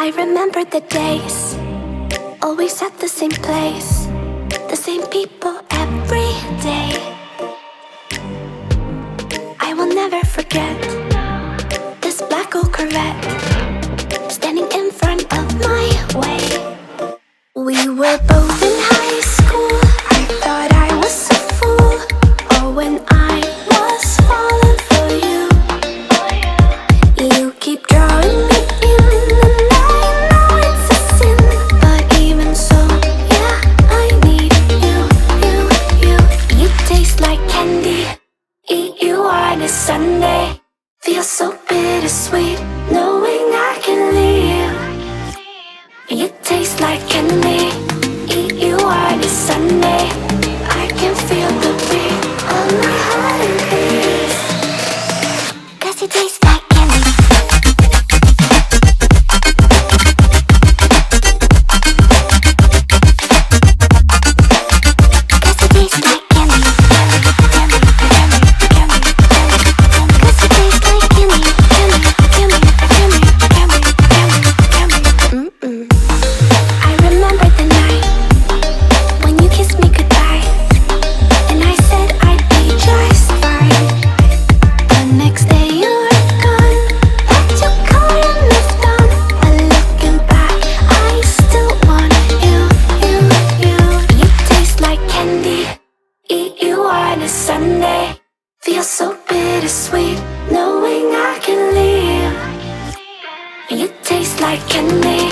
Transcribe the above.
I remember the days, always at the same place, the same people every day. I will never forget this black old Corvette standing in front of my way. We were both in high school. I thought I was a fool. Oh, when I was falling for you. You keep drawing me in, and I know it's a sin, but even so, yeah, I need you. You taste like candy. Eat you on a Sunday. Feels so bittersweet knowing I can leave. You taste like candy. Eat you on a Sunday. I can feel the beat of my heart and beats. 'Cause you taste like candy. Sunday feels so bittersweet knowing I can leave. You taste like candy.